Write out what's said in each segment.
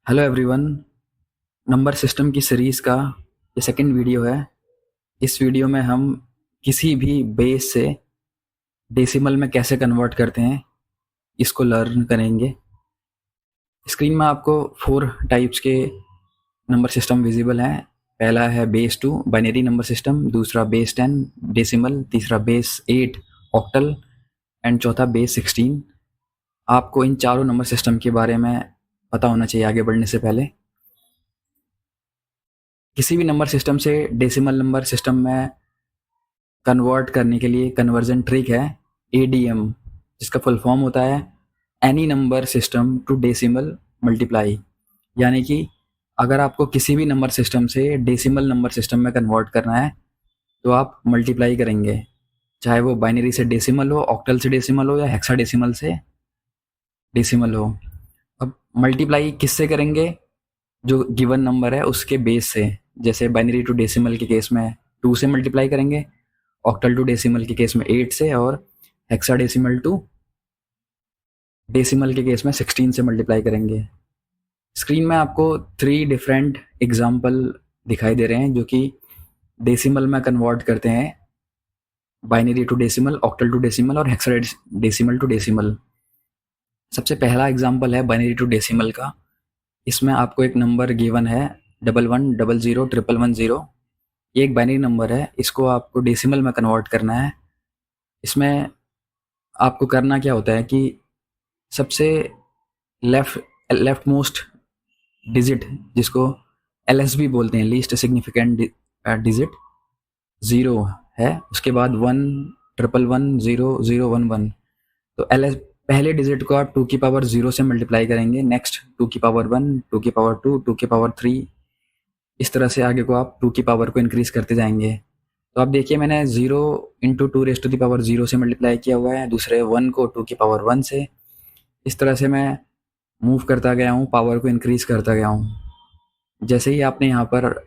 Hello everyone. Number system की series का ये सेकंड वीडियो है। इस वीडियो में हम किसी भी बेस से डेसिमल में कैसे कन्वर्ट करते हैं इसको लर्न करेंगे। स्क्रीन में आपको 4 टाइप्स के नंबर सिस्टम विजिबल हैं। पहला है बेस 2 बाइनरी नंबर सिस्टम, दूसरा बेस 10 डेसिमल, तीसरा बेस 8 ऑक्टल एंड चौथा बेस 16। आपको इन चारों नंबर सिस्टम के बारे में पता होना चाहिए आगे बढ़ने से पहले। किसी भी नंबर सिस्टम से डेसिमल नंबर सिस्टम में कन्वर्ट करने के लिए कन्वर्जन ट्रिक है एडीएम, जिसका फुल फॉर्म होता है any number system to decimal multiply. यानी कि अगर आपको किसी भी नंबर सिस्टम से डेसिमल नंबर सिस्टम में कन्वर्ट करना है तो आप मल्टीप्लाई करेंगे, चाहे वो बाइनरी से डेसिमल हो, ऑक्टल से डेसिमल हो या हेक्साडेसिमल से डेसिमल हो। अब मल्टीप्लाई किससे करेंगे? जो गिवन नंबर है उसके बेस से। जैसे बाइनरी टू डेसिमल के केस में 2 से मल्टीप्लाई करेंगे, ऑक्टल टू डेसिमल के केस में 8 से, और हेक्साडेसिमल टू डेसिमल के केस में 16 से मल्टीप्लाई करेंगे। स्क्रीन में आपको 3 डिफरेंट एग्जाम्पल दिखाई दे रहे हैं जो कि डेसिमल में कन्वर्ट करते हैं binary to decimal, octal to decimal और हेक्साडेसिमल टू डेसिमल। सबसे पहला एग्जाम्पल है बाइनरी टू डेसिमल का। इसमें आपको एक नंबर गिवन है 1100001110। ये एक बाइनरी नंबर है, इसको आपको डेसिमल में कन्वर्ट करना है। इसमें आपको करना क्या होता है कि सबसे लेफ्ट मोस्ट डिजिट, जिसको एलएसबी बोलते हैं, लीस्ट सिग्निफिकेंट डिजिट, 0 है। उसके बाद 1111011। तो एलएस पहले डिजिट को आप 2 की पावर 0 से मल्टीप्लाई करेंगे, नेक्स्ट 2 की पावर 1, 2 की पावर 2, 2 की पावर 3, इस तरह से आगे को आप 2 की पावर को इंक्रीज करते जाएंगे। तो आप देखिए मैंने 0 into 2 raised to the power 0 से मल्टीप्लाई किया हुआ है, दूसरे 1 को 2 की पावर 1 से। इस तरह से मैं मूव करता गया हूँ, पावर को इंक्रीज करता गया हूँ। जैसे ही आपने यहाँ पर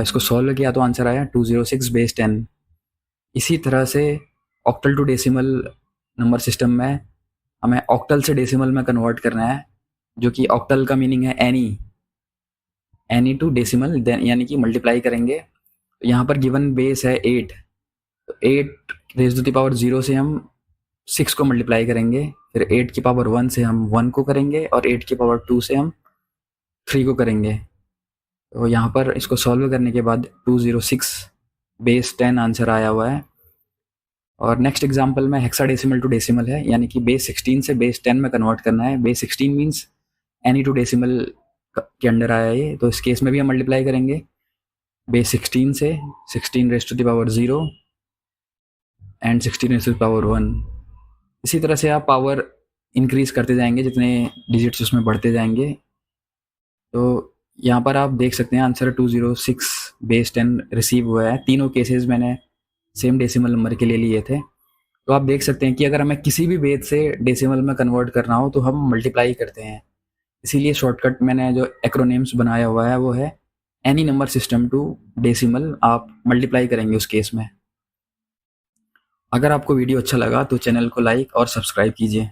इसको सॉल्व किया तो आंसर आया 206 बेस 10। इसी तरह से octal to decimal number system में हमें ऑक्टल से डेसिमल में कन्वर्ट करना है, जो कि ऑक्टल का मीनिंग है एनी टू डेसिमल, यानी कि मल्टीप्लाई करेंगे। तो यहाँ पर गिवन बेस है 8, तो 8 रेज़ टू द पावर 0 से हम 6 को मल्टीप्लाई करेंगे, फिर 8 की पावर 1 से हम 1 को करेंगे, और 8 की पावर 2 से हम 3 को करेंगे। तो यहाँ पर इसको सॉल्व करने के बाद 206 बेस 10 आंसर आया हुआ है। और नेक्स्ट एग्जांपल में हेक्साडेसिमल टू डेसिमल है, यानी कि बेस 16 से बेस 10 में कन्वर्ट करना है। Base 16 means any two decimal के अंडर आया ये, तो इस केस में भी हम मल्टीप्लाई करेंगे बेस 16 से, 16 raise to the power 0 and 16 raise to the power 1। इसी तरह से आप पावर इंक्रीज करते जाएंगे जितने डिजिट्स उसमें बढ़ते जाएंगे। तो यहाँ पर आप देख सकते हैं आंसर 206 बेस 10 रिसीव हुआ है। तीनों केसेस मैंने सेम डेसिमल नंबर के लिए लिए थे। तो आप देख सकते हैं कि अगर हमें किसी भी बेस से डेसिमल में कन्वर्ट करना हो तो हम मल्टीप्लाई करते हैं। इसीलिए शॉर्टकट मैंने जो एक्रोनिम्स बनाया हुआ है वो है any number system to decimal, आप मल्टीप्लाई करेंगे उस केस में। अगर आपको वीडियो अच्छा लगा तो चैनल को लाइक और सब्सक्राइब कीजिए।